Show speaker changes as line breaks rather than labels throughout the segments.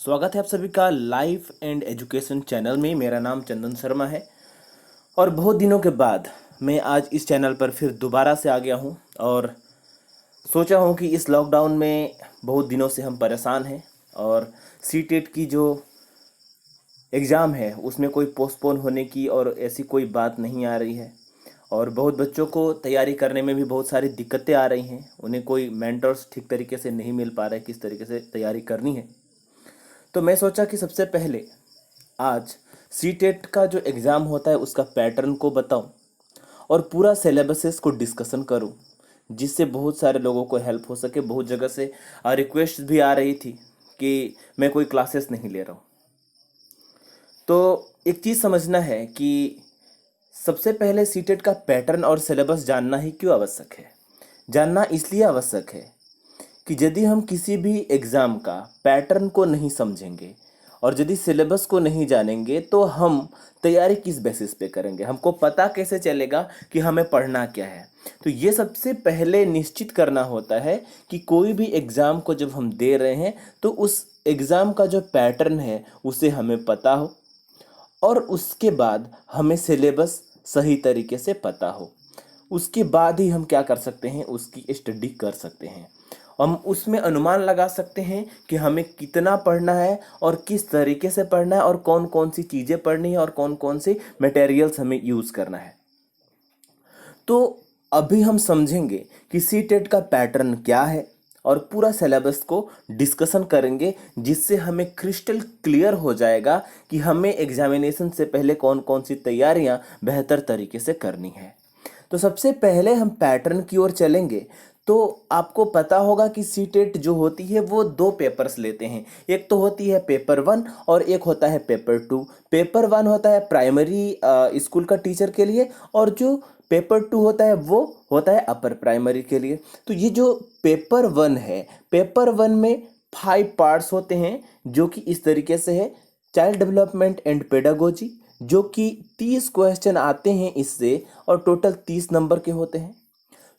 स्वागत है आप सभी का लाइफ एंड एजुकेशन चैनल में। मेरा नाम चंदन शर्मा है और बहुत दिनों के बाद मैं आज इस चैनल पर फिर दोबारा से आ गया हूँ और सोचा हूँ कि इस लॉकडाउन में बहुत दिनों से हम परेशान हैं और सी टेट की जो एग्ज़ाम है उसमें कोई पोस्टपोन होने की और ऐसी कोई बात नहीं आ रही है और बहुत बच्चों को तैयारी करने में भी बहुत सारी दिक्कतें आ रही हैं। उन्हें कोई मेंटर्स ठीक तरीके से नहीं मिल पा रहे किस तरीके से तैयारी करनी है। तो मैं सोचा कि सबसे पहले आज सी टेट का जो एग्ज़ाम होता है उसका पैटर्न को बताऊं और पूरा सिलेबसेस को डिस्कशन करूं, जिससे बहुत सारे लोगों को हेल्प हो सके। बहुत जगह से रिक्वेस्ट भी आ रही थी कि मैं कोई क्लासेस नहीं ले रहा हूं। तो एक चीज़ समझना है कि सबसे पहले सी टेट का पैटर्न और सिलेबस जानना ही क्यों आवश्यक है। जानना इसलिए आवश्यक है कि यदि हम किसी भी एग्ज़ाम का पैटर्न को नहीं समझेंगे और यदि सिलेबस को नहीं जानेंगे तो हम तैयारी किस बेसिस पे करेंगे, हमको पता कैसे चलेगा कि हमें पढ़ना क्या है। तो ये सबसे पहले निश्चित करना होता है कि कोई भी एग्ज़ाम को जब हम दे रहे हैं तो उस एग्ज़ाम का जो पैटर्न है उसे हमें पता हो और उसके बाद हमें सिलेबस सही तरीके से पता हो। उसके बाद ही हम क्या कर सकते हैं, उसकी स्टडी कर सकते हैं। हम उसमें अनुमान लगा सकते हैं कि हमें कितना पढ़ना है और किस तरीके से पढ़ना है और कौन कौन सी चीज़ें पढ़नी है और कौन कौन से मटेरियल्स हमें यूज़ करना है। तो अभी हम समझेंगे कि सी टेट का पैटर्न क्या है और पूरा सिलेबस को डिस्कशन करेंगे, जिससे हमें क्रिस्टल क्लियर हो जाएगा कि हमें एग्जामिनेशन से पहले कौन कौन सी तैयारियां बेहतर तरीके से करनी है। तो सबसे पहले हम पैटर्न की ओर चलेंगे। तो आपको पता होगा कि सी टेट जो होती है वो दो पेपर्स लेते हैं। एक तो होती है पेपर 1 और एक होता है पेपर 2। पेपर 1 होता है प्राइमरी स्कूल का टीचर के लिए और जो पेपर 2 होता है वो होता है अपर प्राइमरी के लिए। तो ये जो पेपर 1 है, पेपर 1 में 5 पार्ट्स होते हैं जो कि इस तरीके से है। चाइल्ड डेवलपमेंट एंड पेडागोजी, जो कि 30 क्वेश्चन आते हैं इससे और टोटल 30 नंबर के होते हैं।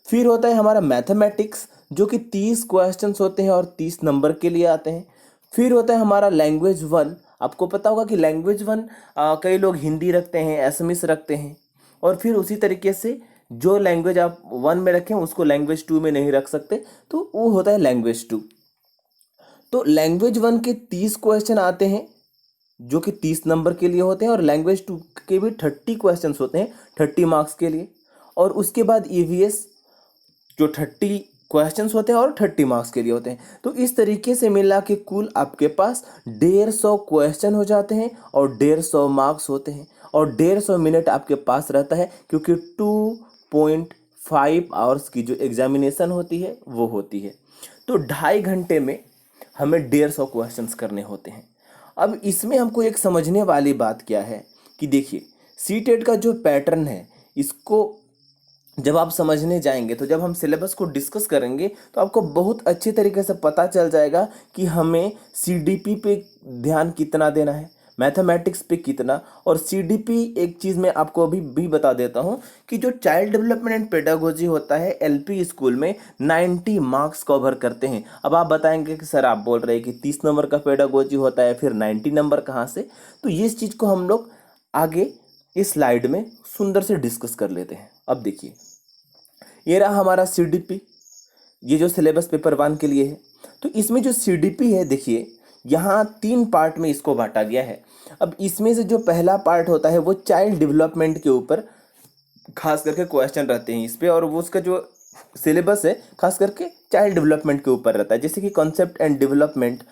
फिर होता है हमारा मैथमेटिक्स, जो कि 30 क्वेश्चंस होते हैं और 30 नंबर के लिए आते हैं। फिर होता है हमारा लैंग्वेज 1। आपको पता होगा कि लैंग्वेज 1 कई लोग हिंदी रखते हैं, एसएमएस रखते हैं और फिर उसी तरीके से जो लैंग्वेज आप 1 में रखें उसको लैंग्वेज 2 में नहीं रख सकते, तो वो होता है लैंग्वेज 2। तो लैंग्वेज 1 के 30 क्वेश्चन आते हैं जो कि 30 नंबर के लिए होते हैं और लैंग्वेज 2 के भी 30 क्वेश्चंस होते हैं 30 मार्क्स के लिए। और उसके बाद ईवीएस जो 30 क्वेश्चंस होते हैं और 30 मार्क्स के लिए होते हैं। तो इस तरीके से मिला के कुल आपके पास 150 क्वेश्चन हो जाते हैं और 150 मार्क्स होते हैं और 150 मिनट आपके पास रहता है, क्योंकि 2.5 आवर्स की जो एग्जामिनेशन होती है वो होती है। तो 2.5 घंटे में हमें 150 क्वेश्चंस करने होते हैं। अब इसमें हमको एक समझने वाली बात क्या है कि देखिए, सी टेट का जो पैटर्न है इसको जब आप समझने जाएंगे, तो जब हम सिलेबस को डिस्कस करेंगे तो आपको बहुत अच्छे तरीके से पता चल जाएगा कि हमें सीडीपी पे ध्यान कितना देना है, मैथमेटिक्स पे कितना। और सीडीपी एक चीज़ मैं आपको अभी भी बता देता हूँ कि जो चाइल्ड डेवलपमेंट एंड पेडागोजी होता है एलपी स्कूल में 90 मार्क्स कवर करते हैं। अब आप बताएंगे कि सर आप बोल रहे हैं कि 30 नंबर का पेडागोजी होता है, फिर 90 नंबर कहाँ से। तो ये इस चीज़ को हम लोग आगे इस स्लाइड में सुंदर से डिस्कस कर लेते हैं। अब देखिए, ये रहा हमारा सीडीपी, ये जो सिलेबस पेपर 1 के लिए है। तो इसमें जो सीडीपी है, देखिए यहाँ 3 पार्ट में इसको बांटा गया है। अब इसमें से जो पहला पार्ट होता है वो चाइल्ड डेवलपमेंट के ऊपर खास करके क्वेश्चन रहते हैं इस पे, और वो उसका जो सिलेबस है खास करके चाइल्ड डेवलपमेंट के ऊपर रहता है, जैसे कि concept and development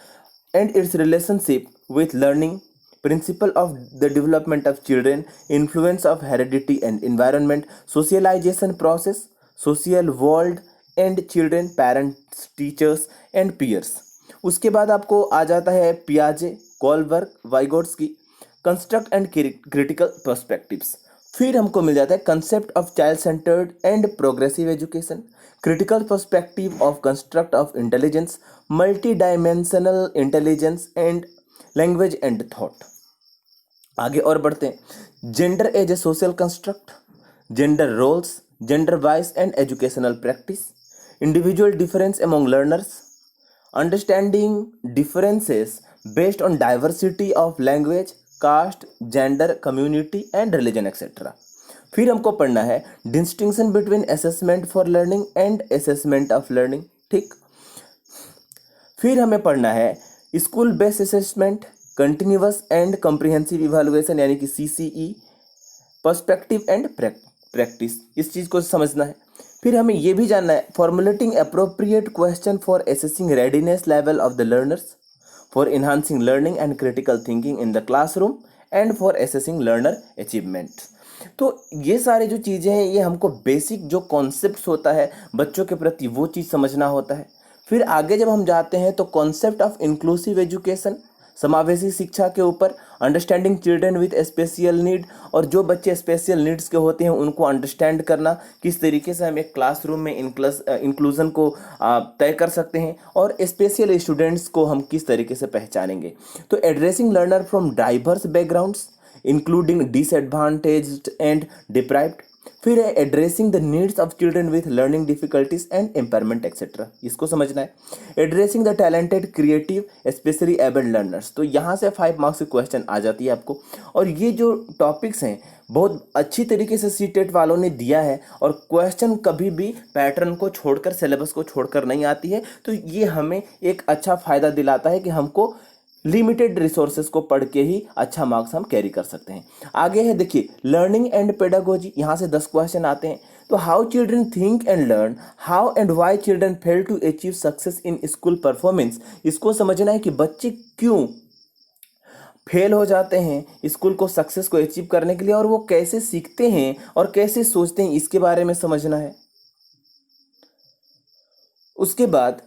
and it's relationship with learning, principle of the development of children, influence of heredity and environment, socialization process, social world and children, parents, teachers and peers। उसके बाद आपको आ जाता है पियाजे, Kohlberg, Vygotsky, construct and critical perspectives. फिर हमको मिल जाता है concept of child centred and progressive education, critical perspective of construct of intelligence, multidimensional intelligence and language and thought. आगे और बढ़ते हैं। Gender as a social construct, gender roles, gender wise and educational practice, individual difference among learners, understanding differences based on diversity of language, caste, gender, community and religion etcetera. फिर हमको पढ़ना है distinction between assessment for learning and assessment of learning, ठीक। फिर हमें पढ़ना है school based assessment, continuous and comprehensive evaluation यानी कि सीसीई, पर्सपेक्टिव एंड प्रैक्टिस, इस चीज़ को समझना है। फिर हमें ये भी जानना है formulating appropriate question for assessing readiness level of the learners, for enhancing learning and critical thinking in the classroom and for assessing learner achievement. तो ये सारे जो चीज़ें हैं ये हमको बेसिक जो कॉन्सेप्ट्स होता है बच्चों के प्रति वो चीज़ समझना होता है। फिर आगे जब हम जाते हैं तो कॉन्सेप्ट ऑफ इंक्लूसिव एजुकेशन, समावेशी शिक्षा के ऊपर, understanding children with special need, और जो बच्चे स्पेशल नीड्स के होते हैं उनको अंडरस्टैंड करना, किस तरीके से हम एक क्लासरूम में इंक्लूजन को तय कर सकते हैं, और स्पेशल स्टूडेंट्स को हम किस तरीके से पहचानेंगे। तो addressing learner from diverse backgrounds including disadvantaged and deprived. फिर है addressing the needs of children with learning difficulties and impairment etcetera, इसको समझना है। Addressing the talented creative specially abled learners, तो यहाँ से 5 मार्क्स की क्वेश्चन आ जाती है आपको। और ये जो टॉपिक्स हैं बहुत अच्छी तरीके से सीटेट वालों ने दिया है, और क्वेश्चन कभी भी पैटर्न को छोड़कर, सिलेबस को छोड़कर नहीं आती है। तो ये हमें एक अच्छा फ़ायदा दिलाता है कि हमको लिमिटेड रिसोर्सेज को पढ़ के ही अच्छा मार्क्स हम कैरी कर सकते हैं। आगे है देखिए लर्निंग एंड पेडागोजी, यहाँ से 10 क्वेश्चन आते हैं। तो how children think and learn, how and why children fail to achieve success in school performance, इसको समझना है कि बच्चे क्यों फेल हो जाते हैं स्कूल को सक्सेस को अचीव करने के लिए, और वो कैसे सीखते हैं और कैसे सोचते हैं, इसके बारे में समझना है। उसके बाद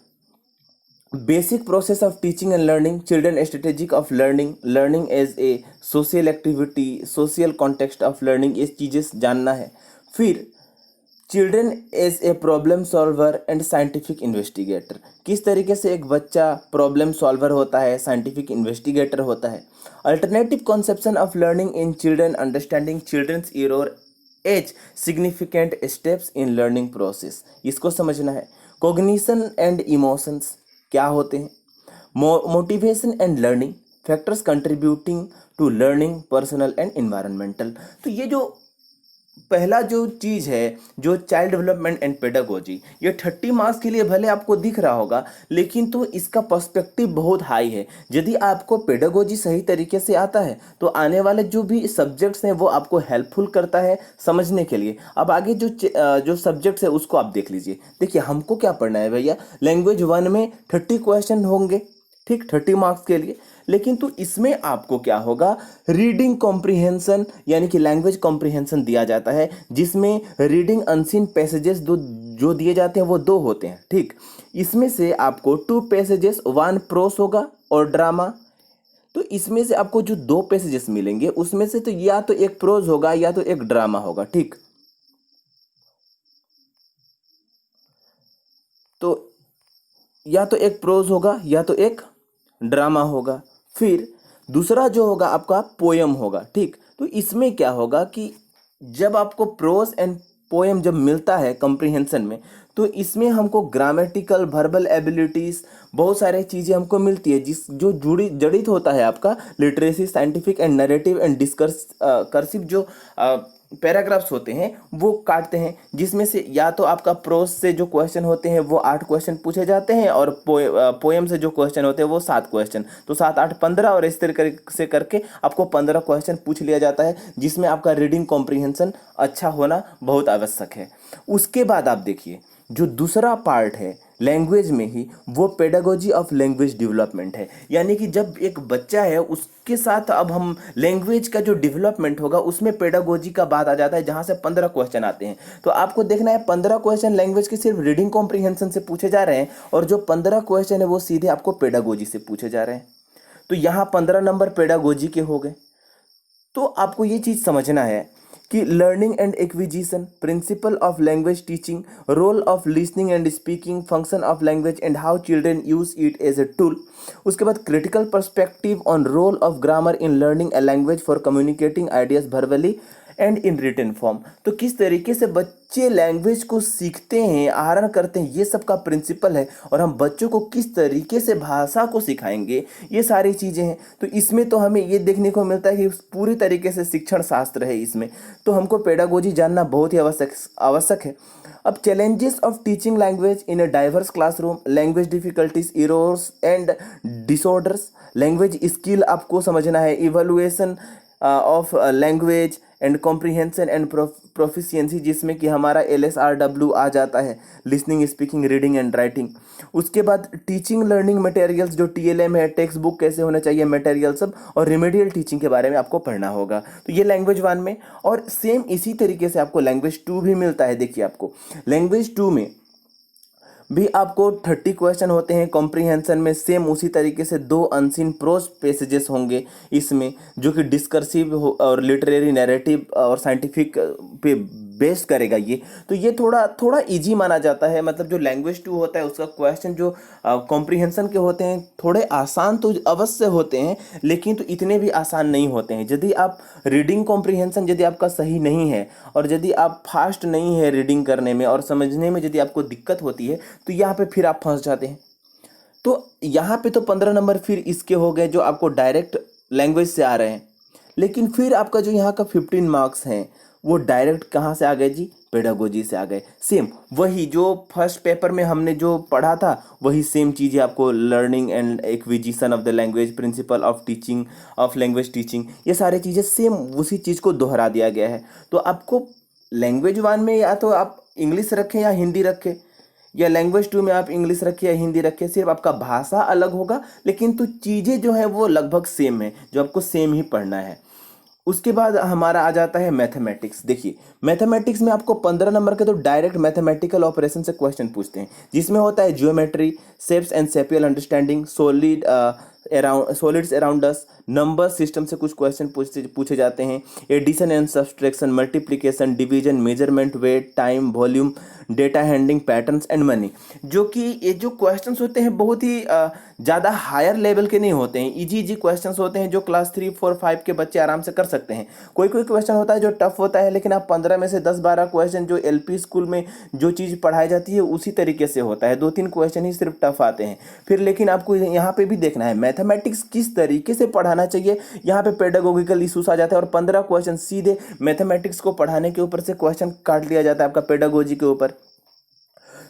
basic process of teaching and learning, children strategic of learning, learning as a social activity, social context of learning, ये चीज़ें जानना है। फिर children as a problem solver and scientific investigator, किस तरीके से एक बच्चा प्रॉब्लम सॉल्वर होता है, साइंटिफिक इन्वेस्टिगेटर होता है। Alternative conception of learning in children, understanding children's error as significant steps in learning process, इसको समझना है। कोग्निशन एंड इमोशंस क्या होते हैं, motivation and learning, factors contributing to learning, personal and environmental. तो ये जो पहला जो चीज़ है जो चाइल्ड डेवलपमेंट एंड पेडागोजी, ये 30 मार्क्स के लिए भले आपको दिख रहा होगा, लेकिन तो इसका पर्सपेक्टिव बहुत हाई है। यदि आपको पेडागोजी सही तरीके से आता है तो आने वाले जो भी सब्जेक्ट्स हैं वो आपको हेल्पफुल करता है समझने के लिए। अब आगे जो सब्जेक्ट्स है उसको आप देख लीजिए। देखिए हमको क्या पढ़ना है भैया, लैंग्वेज 1 में 30 क्वेश्चन होंगे, ठीक, 30 मार्क्स के लिए। लेकिन तो इसमें आपको क्या होगा, रीडिंग कॉम्प्रिहेंशन यानी कि लैंग्वेज कॉम्प्रिहेंशन दिया जाता है, जिसमें रीडिंग अनसीन पैसेजेस जो दिए जाते हैं वो 2 होते हैं, ठीक। इसमें से आपको 2 पैसेजेस, 1 प्रोस होगा और ड्रामा। तो इसमें से आपको जो 2 पैसेजेस मिलेंगे उसमें से तो या तो एक प्रोज होगा या तो एक ड्रामा होगा, ठीक। तो या तो एक प्रोज होगा या तो एक ड्रामा होगा। फिर दूसरा जो होगा आपका पोयम होगा, ठीक। तो इसमें क्या होगा कि जब आपको प्रोज एंड पोयम जब मिलता है कॉम्प्रिहेंशन में, तो इसमें हमको ग्रामेटिकल, वर्बल एबिलिटीज़, बहुत सारे चीज़ें हमको मिलती है जो जड़ित होता है आपका literacy, scientific and narrative and cursive जो पैराग्राफ्स होते हैं वो काटते हैं, जिसमें से या तो आपका प्रोज से जो क्वेश्चन होते हैं वो 8 क्वेश्चन पूछे जाते हैं, और पोएम से जो क्वेश्चन होते हैं वो 7 क्वेश्चन, तो 7 8 15, और इस तरीके से करके आपको 15 क्वेश्चन पूछ लिया जाता है, जिसमें आपका रीडिंग कॉम्प्रिहेंशन अच्छा होना बहुत आवश्यक है। उसके बाद आप देखिए जो दूसरा पार्ट है लैंग्वेज में ही, वो पेडागोजी ऑफ लैंग्वेज डेवलपमेंट है। यानी कि जब एक बच्चा है उसके साथ अब हम लैंग्वेज का जो डेवलपमेंट होगा उसमें पेडागोजी का बात आ जाता है, जहाँ से 15 क्वेश्चन आते हैं। तो आपको देखना है 15 क्वेश्चन लैंग्वेज के सिर्फ रीडिंग कॉम्प्रिहेंशन से पूछे जा रहे हैं, और जो 15 क्वेश्चन है वो सीधे आपको पेडागोजी से पूछे जा रहे हैं। तो यहाँ 15 नंबर पेडागोजी के हो गए। तो आपको ये चीज़ समझना है कि learning and acquisition, principle of language teaching, role of listening and speaking, function of language and how children use it as a tool. उसके बाद critical perspective on role of grammar in learning a language for communicating ideas verbally and in written form. तो किस तरीके से बच्चे language को सीखते हैं, आहरण करते हैं, ये सब का प्रिंसिपल है। और हम बच्चों को किस तरीके से भाषा को सिखाएंगे, ये सारी चीज़ें हैं। तो इसमें तो हमें ये देखने को मिलता है कि पूरी तरीके से शिक्षण शास्त्र है इसमें। तो हमको पेडागोजी जानना बहुत ही आवश्यक है। अब challenges of teaching language in a diverse classroom, language difficulties, errors and disorders, language skill आपको समझना है, evaluation of language and comprehension and proficiency, जिसमें कि हमारा LSRW आ जाता है, listening, speaking, reading and writing. उसके बाद टीचिंग लर्निंग मटेरियल्स जो TLM है, टेक्स्ट बुक कैसे होना चाहिए, मटेरियल सब, और रिमेडियल टीचिंग के बारे में आपको पढ़ना होगा। तो ये लैंग्वेज 1 में। और सेम इसी तरीके से आपको लैंग्वेज 2 भी मिलता है। देखिए आपको लैंग्वेज 2 में भी आपको 30 क्वेश्चन होते हैं। कॉम्प्रिहेंशन में सेम उसी तरीके से 2 अनसीन प्रोज पैसेजेस होंगे इसमें, जो कि डिस्कर्सिव और लिटरेरी, नैरेटिव और साइंटिफिक पे बेस करेगा ये। तो ये थोड़ा थोड़ा इजी माना जाता है। मतलब जो लैंग्वेज 2 होता है उसका क्वेश्चन जो कॉम्प्रिहेंशन के होते हैं थोड़े आसान तो अवश्य होते हैं, लेकिन तो इतने भी आसान नहीं होते हैं। यदि आप रीडिंग कॉम्प्रिहेंशन यदि आपका सही नहीं है, और यदि आप फास्ट नहीं है रीडिंग करने में और समझने में यदि आपको दिक्कत होती है, तो यहाँ पे फिर आप फंस जाते हैं। तो यहाँ पे तो 15 नंबर फिर इसके हो गए जो आपको डायरेक्ट लैंग्वेज से आ रहे हैं। लेकिन फिर आपका जो यहाँ का 15 मार्क्स हैं वो डायरेक्ट कहाँ से आ गए जी, पेडागोजी से आ गए। सेम वही जो फर्स्ट पेपर में हमने जो पढ़ा था वही सेम चीज़ें आपको learning and acquisition of the language, principle of teaching of language teaching, ये सारी चीज़ें सेम उसी चीज़ को दोहरा दिया गया है। तो आपको लैंग्वेज 1 में या तो आप इंग्लिश रखें या हिंदी रखें, या लैंग्वेज 2 में आप इंग्लिश रखिए या हिंदी रखिए, सिर्फ आपका भाषा अलग होगा, लेकिन तो चीज़ें जो है वो लगभग सेम है, जो आपको सेम ही पढ़ना है। उसके बाद हमारा आ जाता है मैथमेटिक्स। देखिए मैथमेटिक्स में आपको 15 नंबर के तो डायरेक्ट मैथमेटिकल ऑपरेशन से क्वेश्चन पूछते हैं, जिसमें होता है geometry, shapes and spatial understanding, solids around us, number system से कुछ क्वेश्चन पूछे जाते हैं, addition and subtraction, multiplication, division, measurement, weight, time, volume, data handling, patterns and money. जो कि ये जो क्वेश्चंस होते हैं बहुत ही ज़्यादा हायर लेवल के नहीं होते हैं, इजी इजी क्वेश्चंस होते हैं जो क्लास 3, 4, 5 के बच्चे आराम से कर सकते हैं। कोई कोई क्वेश्चन होता है जो टफ होता है, लेकिन आप 15 में से 10-12 क्वेश्चन जो LP स्कूल में जो चीज़ पढ़ाई जाती है उसी तरीके से होता है, 2-3 क्वेश्चन ही सिर्फ टफ आते हैं। फिर लेकिन आपको यहाँ पे भी देखना है मैथमेटिक्स किस तरीके से पढ़ाना चाहिए। यहाँ पे पेडागोगिकल इशूज आ जाता है और 15 क्वेश्चन सीधे मैथमेटिक्स को पढ़ाने के ऊपर से क्वेश्चन काट लिया जाता है आपका पेडागोजी के ऊपर।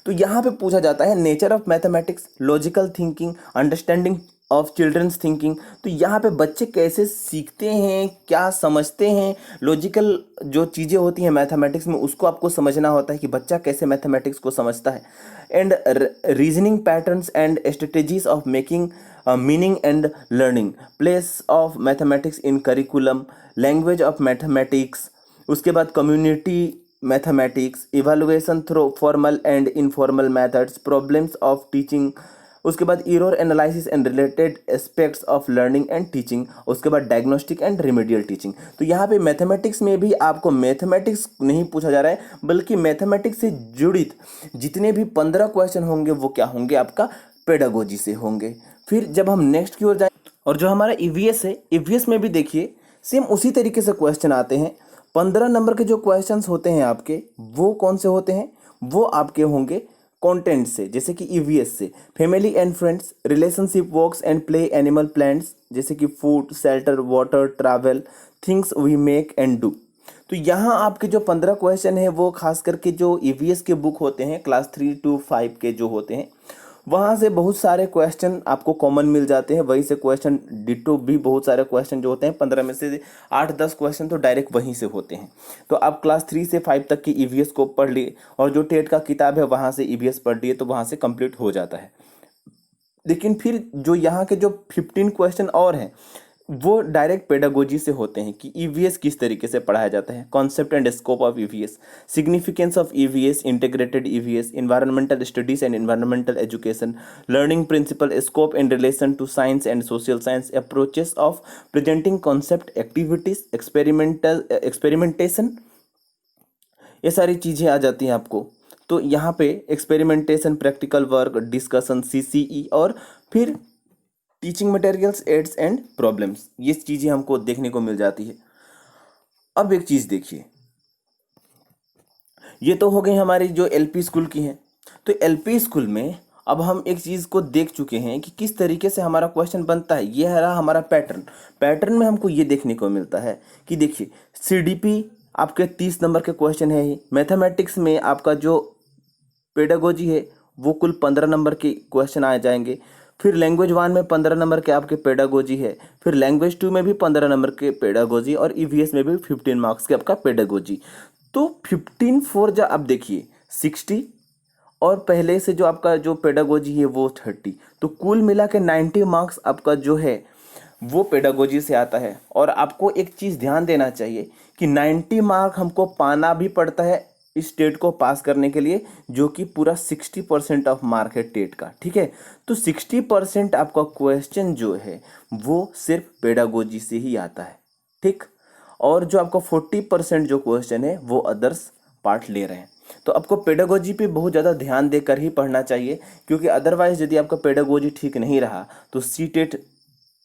तो यहाँ पे पूछा जाता है nature of mathematics, logical thinking, understanding of children's thinking. तो यहाँ पे बच्चे कैसे सीखते हैं, क्या समझते हैं, लॉजिकल जो चीज़ें होती हैं मैथमेटिक्स में उसको आपको समझना होता है कि बच्चा कैसे मैथमेटिक्स को समझता है। And reasoning patterns and strategies of making meaning and learning, place of mathematics in curriculum, language of mathematics. उसके बाद community mathematics, evaluation through formal and informal methods, problems of teaching. उसके बाद error analysis and related aspects of learning and teaching. उसके बाद diagnostic and remedial teaching. तो यहाँ पे mathematics में भी आपको मैथमेटिक्स नहीं पूछा जा रहा है, बल्कि मैथमेटिक्स से जुड़ित जितने भी 15 क्वेश्चन होंगे वो क्या होंगे, आपका पेडागोजी से होंगे। फिर जब हम नेक्स्ट की ओर जाएं, और जो हमारा EVS है, EVS में भी देखिए सेम उसी तरीके से क्वेश्चन आते हैं। 15 नंबर के जो क्वेश्चंस होते हैं आपके वो कौन से होते हैं, वो आपके होंगे कंटेंट से, जैसे कि EVS से family and friends, relationship, works and play, animal, plants, जैसे कि food, shelter, water, travel, things we make and do. तो यहाँ आपके जो 15 क्वेश्चन है वो खास करके जो EVS के बुक होते हैं क्लास 3 to 5 के जो होते हैं, वहाँ से बहुत सारे क्वेश्चन आपको कॉमन मिल जाते हैं। वहीं से क्वेश्चन डिटो भी बहुत सारे क्वेश्चन जो होते हैं 15 में से 8-10 क्वेश्चन तो डायरेक्ट वहीं से होते हैं। तो आप क्लास 3 से 5 तक की EVS को पढ़ लिए, और जो टेट का किताब है वहाँ से EVS पढ़ लिए, तो वहाँ से कंप्लीट हो जाता है। लेकिन फिर जो यहाँ के जो 15 क्वेश्चन और हैं वो डायरेक्ट पेडागोजी से होते हैं कि EVS किस तरीके से पढ़ाया जाता है, concept and scope of EVS, significance of EVS, integrated EVS, environmental studies and environmental education, learning principle, scope and relation to science and social science, approaches of presenting concept, activities, experimentation, ये सारी चीज़ें आ जाती हैं आपको। तो यहाँ पे experimentation, practical work, discussion, CCE, और फिर teaching materials, aids and problems, ये चीज़ें हमको देखने को मिल जाती है। अब एक चीज़ देखिए, ये तो हो गई हमारी जो एलपी स्कूल की है। तो एलपी स्कूल में अब हम एक चीज़ को देख चुके हैं कि किस तरीके से हमारा क्वेश्चन बनता है। ये है रहा हमारा पैटर्न। पैटर्न में हमको ये देखने को मिलता है कि देखिए, सीडीपी आपके 30 नंबर के क्वेश्चन है ही। मैथमेटिक्स में आपका जो पेडागोजी है वो कुल 15 नंबर के क्वेश्चन आ जाएंगे। फिर लैंग्वेज 1 में 15 नंबर के आपके पेडागोजी है। फिर लैंग्वेज 2 में भी 15 नंबर के पेडागोजी और ईवीएस में भी 15 मार्क्स के आपका पेडागोजी। तो 15 फोर जब आप देखिए 60 और पहले से जो आपका जो पेडागोजी है वो 30, तो कुल मिला के 90 मार्क्स आपका जो है वो पेडागोजी से आता है। और आपको एक चीज़ ध्यान देना चाहिए कि 90 मार्क हमको पाना भी पड़ता है इस टेट को पास करने के लिए, जो कि पूरा 60% ऑफ मार्क है टेट का, ठीक है। तो 60% आपका क्वेश्चन जो है वो सिर्फ पेडागोजी से ही आता है, ठीक। और जो आपका 40% जो क्वेश्चन है वो अदर्स पार्ट ले रहे हैं। तो आपको पेडागोजी पे बहुत ज़्यादा ध्यान देकर ही पढ़ना चाहिए, क्योंकि अदरवाइज यदि आपका पेडागोजी ठीक नहीं रहा तो सी टेट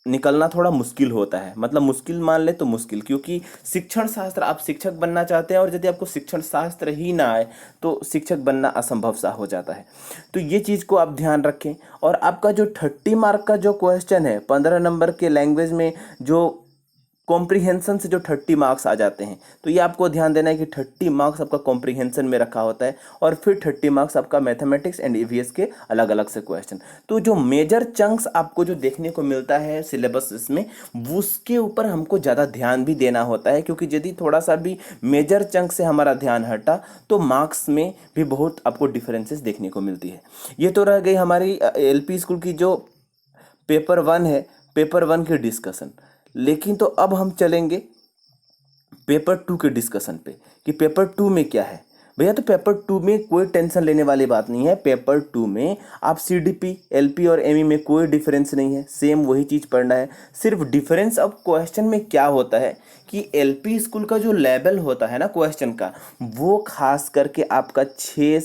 निकलना थोड़ा मुश्किल होता है। मतलब मुश्किल मान ले तो मुश्किल, क्योंकि शिक्षण शास्त्र आप शिक्षक बनना चाहते हैं और यदि आपको शिक्षण शास्त्र ही ना आए तो शिक्षक बनना असंभव सा हो जाता है। तो ये चीज़ को आप ध्यान रखें। और आपका जो 30 मार्क का जो क्वेश्चन है 15 नंबर के लैंग्वेज में, जो कॉम्प्रीहेंशन से जो 30 मार्क्स आ जाते हैं, तो ये आपको ध्यान देना है कि 30 मार्क्स आपका कॉम्प्रीहेंशन में रखा होता है और फिर 30 मार्क्स आपका मैथमेटिक्स एंड ईवीएस के अलग अलग से क्वेश्चन। तो जो मेजर चंक्स आपको जो देखने को मिलता है सिलेबस इसमें, उसके ऊपर हमको ज़्यादा ध्यान भी देना होता है, क्योंकि यदि थोड़ा सा भी मेजर चंक से हमारा ध्यान हटा तो मार्क्स में भी बहुत आपको डिफरेंसेस देखने को मिलती है। ये तो रह गई हमारी एलपी स्कूल की जो पेपर 1 है, पेपर 1 की डिस्कशन। लेकिन तो अब हम चलेंगे पेपर 2 के डिस्कशन पे कि पेपर 2 में क्या है। भैया तो पेपर 2 में कोई टेंशन लेने वाली बात नहीं है। पेपर 2 में आप सीडीपी, एलपी और एमई में कोई डिफरेंस नहीं है, सेम वही चीज़ पढ़ना है। सिर्फ डिफरेंस अब क्वेश्चन में क्या होता है कि एलपी स्कूल का जो लेवल होता है ना क्वेश्चन का, वो खास करके आपका 4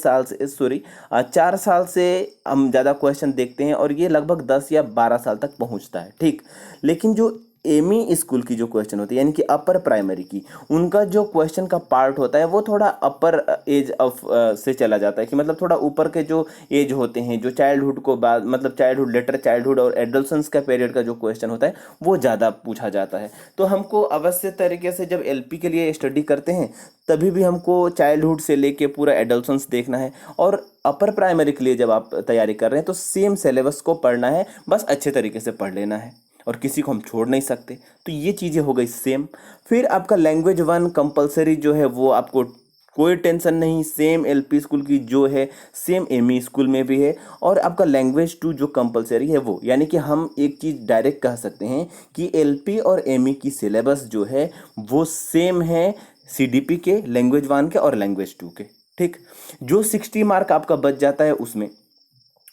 साल से हम ज़्यादा क्वेश्चन देखते हैं और ये लगभग 10 या 12 साल तक पहुँचता है, ठीक। लेकिन जो एमी स्कूल की जो क्वेश्चन होती है यानी कि अपर प्राइमरी की, उनका जो क्वेश्चन का पार्ट होता है वो थोड़ा अपर एज ऑफ से चला जाता है, कि मतलब थोड़ा ऊपर के जो एज होते हैं, जो चाइल्डहुड को बाद मतलब चाइल्डहुड, लेटर चाइल्डहुड और एडोलसेंस का पीरियड का जो क्वेश्चन होता है वो ज़्यादा पूछा जाता है। तो हमको अवश्य तरीके से जब एलपी के लिए स्टडी करते हैं तभी भी हमको चाइल्डहुड से लेके पूरा एडोलसेंस देखना है, और अपर प्राइमरी के लिए जब आप तैयारी कर रहे हैं तो सेम सिलेबस को पढ़ना है, बस अच्छे तरीके से पढ़ लेना है और किसी को हम छोड़ नहीं सकते। तो ये चीज़ें हो गई सेम। फिर आपका लैंग्वेज 1 कंपलसरी जो है वो आपको कोई टेंशन नहीं, सेम एलपी स्कूल की जो है सेम एमई स्कूल में भी है। और आपका लैंग्वेज 2 जो कंपलसरी है वो, यानी कि हम एक चीज़ डायरेक्ट कह सकते हैं कि एलपी और एमई की सिलेबस जो है वो सेम है सीडीपी के, लैंग्वेज 1 के और लैंग्वेज 2 के, ठीक। जो 60 मार्क आपका बच जाता है उसमें,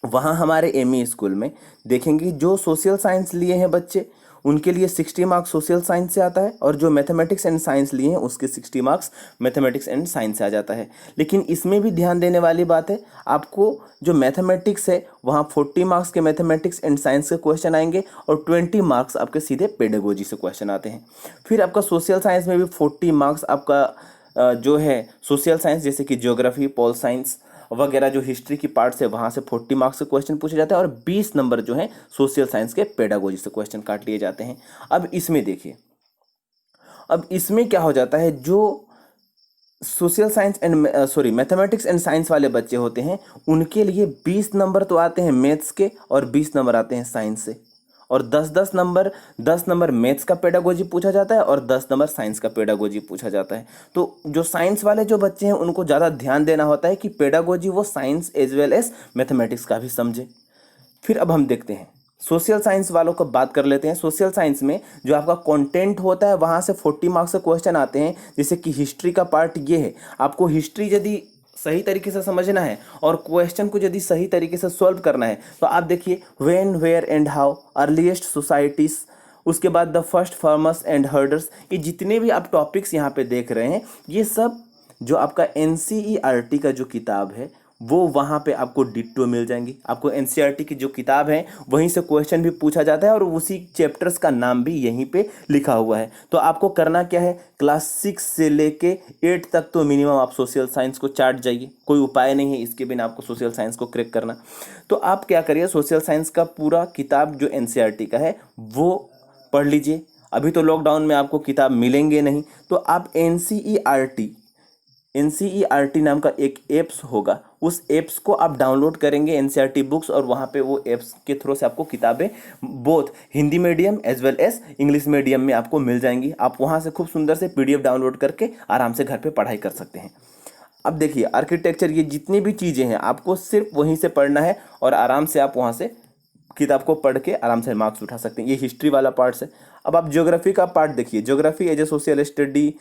वहाँ हमारे एमई स्कूल में देखेंगे जो सोशल साइंस लिए हैं बच्चे उनके लिए 60 मार्क्स सोशल साइंस से आता है, और जो मैथमेटिक्स एंड साइंस लिए हैं उसके 60 मार्क्स मैथमेटिक्स एंड साइंस से आ जाता है। लेकिन इसमें भी ध्यान देने वाली बात है, आपको जो मैथमेटिक्स है वहाँ 40 मार्क्स के मैथमेटिक्स एंड साइंस के क्वेश्चन आएंगे और 20 मार्क्स आपके सीधे पेडागोजी से क्वेश्चन आते हैं। फिर आपका सोशल साइंस में भी 40 मार्क्स आपका जो है सोशल साइंस, जैसे कि ज्योग्राफी, पॉल साइंस वगैरह जो हिस्ट्री की पार्ट से, वहाँ से 40 मार्क्स से क्वेश्चन पूछे जाते हैं और 20 नंबर जो है सोशल साइंस के पेडागोजी से क्वेश्चन काट लिए जाते हैं। अब इसमें देखिए, अब इसमें क्या हो जाता है, जो social science and mathematics and science वाले बच्चे होते हैं उनके लिए 20 नंबर तो आते हैं मैथ्स के और 20 नंबर आते हैं साइंस से, और 10 नंबर मैथ्स का पेडागोजी पूछा जाता है और 10 नंबर साइंस का पेडागोजी पूछा जाता है। तो जो साइंस वाले जो बच्चे हैं उनको ज़्यादा ध्यान देना होता है कि पेडागोजी वो science as well as mathematics का भी समझे। फिर अब हम देखते हैं सोशल साइंस वालों को बात कर लेते हैं। सोशल साइंस में जो आपका कंटेंट होता है वहाँ से 40 मार्क्स के क्वेश्चन आते हैं, जैसे कि हिस्ट्री का पार्ट ये है, आपको हिस्ट्री यदि सही तरीके से समझना है और क्वेश्चन को यदि सही तरीके से सॉल्व करना है तो आप देखिए when, where and how, earliest societies, उसके बाद the first farmers and herders, ये जितने भी आप टॉपिक्स यहाँ पे देख रहे हैं ये सब जो आपका एनसीईआरटी का जो किताब है वो वहाँ पे आपको डिट्टो मिल जाएंगी। आपको एनसीईआरटी की जो किताब है वहीं से क्वेश्चन भी पूछा जाता है और उसी चैप्टर्स का नाम भी यहीं पे लिखा हुआ है। तो आपको करना क्या है, क्लास 6 से लेके 8 तक तो मिनिमम आप सोशल साइंस को चाट जाइए। कोई उपाय नहीं है इसके बिना आपको सोशल साइंस को क्रैक करना। तो आप क्या करिए, सोशल साइंस का पूरा किताब जो एनसीईआरटी का है वो पढ़ लीजिए। अभी तो लॉकडाउन में आपको किताब मिलेंगे नहीं, तो आप एनसीईआरटी नाम का एक एप्स होगा, उस एप्स को आप डाउनलोड करेंगे एनसीईआरटी बुक्स, और वहाँ पे वो एप्स के थ्रू से आपको किताबें both Hindi medium as well as English medium में आपको मिल जाएंगी। आप वहाँ से खूब सुंदर से पीडीएफ डाउनलोड करके आराम से घर पे पढ़ाई कर सकते हैं। अब देखिए आर्किटेक्चर, ये जितनी भी चीज़ें हैं आपको सिर्फ वहीं से पढ़ना है और आराम से आप वहाँ से किताब को पढ़ के आराम से मार्क्स उठा सकते हैं। ये हिस्ट्री वाला पार्ट है। अब आप ज्योग्राफी का पार्ट देखिए, geography as a social study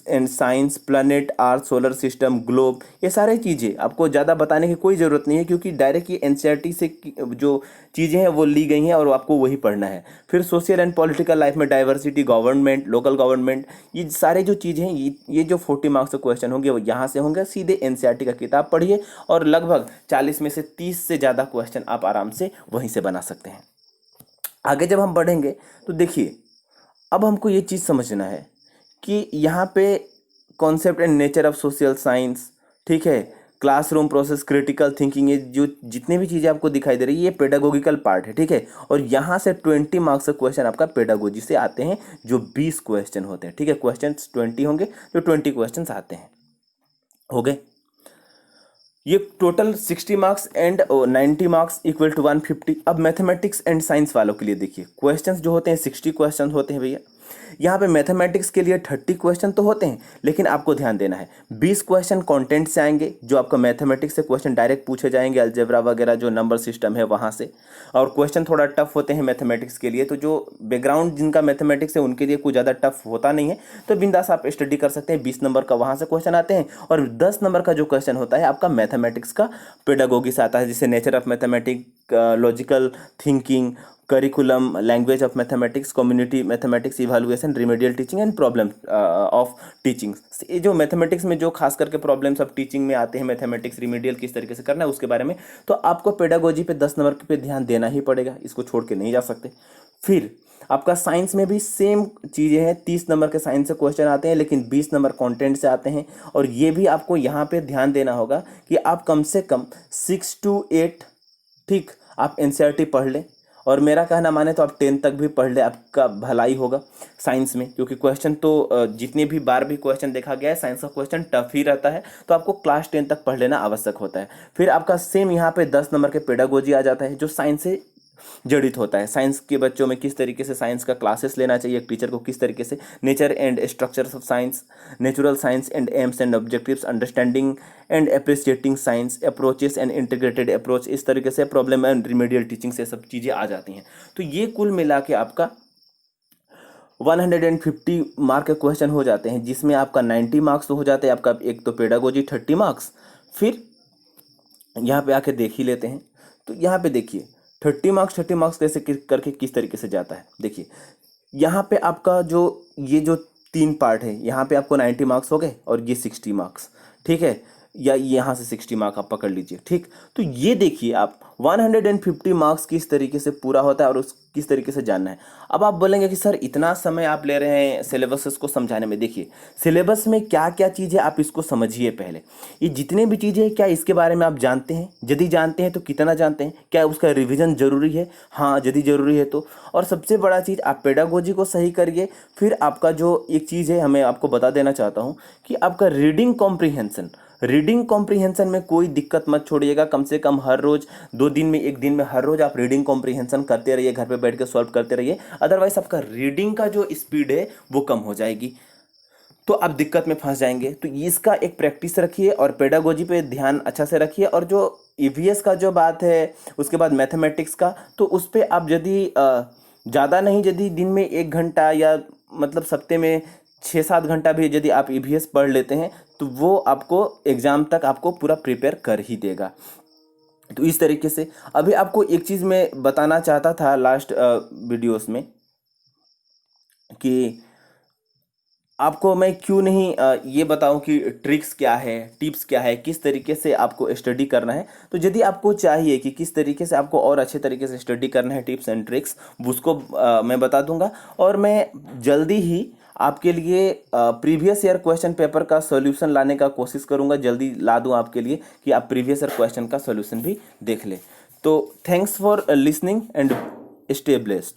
and science, planet, earth, solar system, globe, ये सारी चीज़ें आपको ज़्यादा बताने की कोई ज़रूरत नहीं है, क्योंकि डायरेक्ट ये एनसीईआरटी से जो चीज़ें हैं वो ली गई हैं और आपको वही पढ़ना है। फिर सोशल एंड पॉलिटिकल लाइफ में डाइवर्सिटी, गवर्नमेंट, लोकल गवर्नमेंट, ये सारे जो चीज़ें हैं ये जो 40 मार्क्स के क्वेश्चन होंगे वो यहाँ से होंगे। सीधे एनसीईआरटी का किताब पढ़िए और लगभग 40 में से 30 से ज़्यादा क्वेश्चन आप आराम से वहीं से बना सकते हैं। आगे जब हम बढ़ेंगे तो देखिए, अब हमको ये चीज़ समझना है कि यहाँ पे concept and nature of social science, ठीक है, क्लासरूम प्रोसेस, क्रिटिकल थिंकिंग, ये जो जितनी भी चीज़ें आपको दिखाई दे रही है ये पेडागोगिकल पार्ट है, ठीक है। और यहाँ से 20 मार्क्स का क्वेश्चन आपका पेडागोजी से आते हैं, जो 20 क्वेश्चन होते हैं, ठीक है। क्वेश्चन 20 होंगे, जो 20 क्वेश्चन आते हैं, हो गए। ये total 60 marks and 90 marks equal to 150। अब मैथमेटिक्स एंड साइंस वालों के लिए देखिए, क्वेश्चंस जो होते हैं 60 क्वेश्चंस होते हैं भैया। यहाँ पे मैथमेटिक्स के लिए 30 क्वेश्चन तो होते हैं, लेकिन आपको ध्यान देना है 20 क्वेश्चन कंटेंट से आएंगे, जो आपका मैथमेटिक्स से क्वेश्चन डायरेक्ट पूछे जाएंगे, अलजेब्रा वगैरह जो नंबर सिस्टम है वहाँ से। और क्वेश्चन थोड़ा टफ होते हैं मैथमेटिक्स के लिए, तो जो बैकग्राउंड जिनका मैथमेटिक्स है उनके लिए कुछ ज़्यादा टफ होता नहीं है, तो बिंदास आप स्टडी कर सकते हैं। 20 नंबर का वहाँ से क्वेश्चन आते हैं, और 10 नंबर का जो क्वेश्चन होता है आपका मैथमेटिक्स का पेडागोगी से आता है, जिसे nature of mathematics, logical thinking, curriculum, language of mathematics, community mathematics, evaluation, remedial teaching and problem of teaching. ये जो मैथमेटिक्स में जो खास करके प्रॉब्लम्स ऑफ टीचिंग में आते हैं, मैथमेटिक्स रिमेडियल किस तरीके से करना है उसके बारे में, तो आपको पेडागोजी पे 10 नंबर पे ध्यान देना ही पड़ेगा, इसको छोड़ के नहीं जा सकते। फिर आपका साइंस में भी सेम चीज़ें हैं, 30 नंबर के साइंस से क्वेश्चन आते हैं, लेकिन 20 नंबर कंटेंट से आते हैं। और ये भी आपको यहाँ पे ध्यान देना होगा कि आप कम से कम 6 to 8, ठीक, आप एनसीईआरटी पढ़ लें, और मेरा कहना माने तो आप 10 तक भी पढ़ ले, आपका भलाई होगा साइंस में, क्योंकि क्वेश्चन तो जितने भी बार भी क्वेश्चन देखा गया है साइंस का क्वेश्चन टफ ही रहता है, तो आपको क्लास 10 तक पढ़ लेना आवश्यक होता है। फिर आपका सेम यहाँ पे 10 नंबर के पेडागोजी आ जाता है, जो साइंस से जड़ित होता है। साइंस के बच्चों में किस तरीके से साइंस का क्लासेस लेना चाहिए, एक टीचर को किस तरीके से, nature and structures of science, natural science and AIIMS and objectives, understanding and appreciating science, approaches and integrated approach, इस तरीके से प्रॉब्लम एंड रिमेडियल टीचिंग से सब चीज़ें आ जाती हैं। तो ये कुल मिला के आपका 150 मार्क के क्वेश्चन हो जाते हैं, जिसमें आपका 90 मार्क्स तो हो जाते हैं। आपका एक तो पेडागोजी 30 मार्क्स, फिर यहाँ पे आके देख ही लेते हैं। तो यहाँ पे देखिए 30 मार्क्स कैसे करके किस तरीके से जाता है। देखिए यहाँ पे आपका जो ये जो 3 पार्ट है, यहाँ पे आपको 90 मार्क्स हो गए और ये 60 मार्क्स, ठीक है, या यहाँ से 60 मार्क आप पकड़ लीजिए, ठीक। तो ये देखिए आप 150 मार्क्स किस तरीके से पूरा होता है और उस किस तरीके से जानना है। अब आप बोलेंगे कि सर इतना समय आप ले रहे हैं सिलेबस को समझाने में। देखिए सिलेबस में क्या क्या चीज़ है आप इसको समझिए पहले। ये जितने भी चीज़ें हैं क्या इसके बारे में आप जानते हैं? यदि जानते हैं तो कितना जानते हैं? क्या उसका रिवीजन जरूरी है? हाँ यदि जरूरी है तो। और सबसे बड़ा चीज़ आप पेडागोजी को सही करिए। फिर आपका जो एक चीज़ है हमें आपको बता देना चाहता हूँ कि आपका रीडिंग कॉम्प्रीहेंशन में कोई दिक्कत मत छोड़िएगा। कम से कम हर रोज 2 दिन में 1 दिन में हर रोज आप रीडिंग कॉम्प्रीहेंशन करते रहिए, घर पे बैठ के सॉल्व करते रहिए। अदरवाइज आपका रीडिंग का जो स्पीड है वो कम हो जाएगी, तो आप दिक्कत में फंस जाएंगे। तो इसका एक प्रैक्टिस रखिए और पेडागोजी पे ध्यान अच्छा से रखिए। और जो ईवीएस का जो बात है, उसके बाद मैथमेटिक्स का, तो उस पर आप यदि ज़्यादा नहीं, यदि दिन में 1 घंटा या मतलब सप्ते में 6-7 घंटा भी यदि आप ईवीएस पढ़ लेते हैं तो वो आपको एग्ज़ाम तक आपको पूरा प्रिपेयर कर ही देगा। तो इस तरीके से अभी आपको एक चीज़ मैं बताना चाहता था लास्ट वीडियोस में कि आपको मैं क्यों नहीं ये बताऊं कि ट्रिक्स क्या है, टिप्स क्या है, किस तरीके से आपको स्टडी करना है। तो यदि आपको चाहिए कि किस तरीके से आपको और अच्छे तरीके से स्टडी करना है, टिप्स एंड ट्रिक्स, उसको मैं बता दूंगा। और मैं जल्दी ही आपके लिए प्रीवियस ईयर क्वेश्चन पेपर का सॉल्यूशन लाने का कोशिश करूंगा, जल्दी ला दूं आपके लिए कि आप प्रीवियस ईयर क्वेश्चन का सॉल्यूशन भी देख लें। तो thanks for listening and stay blessed.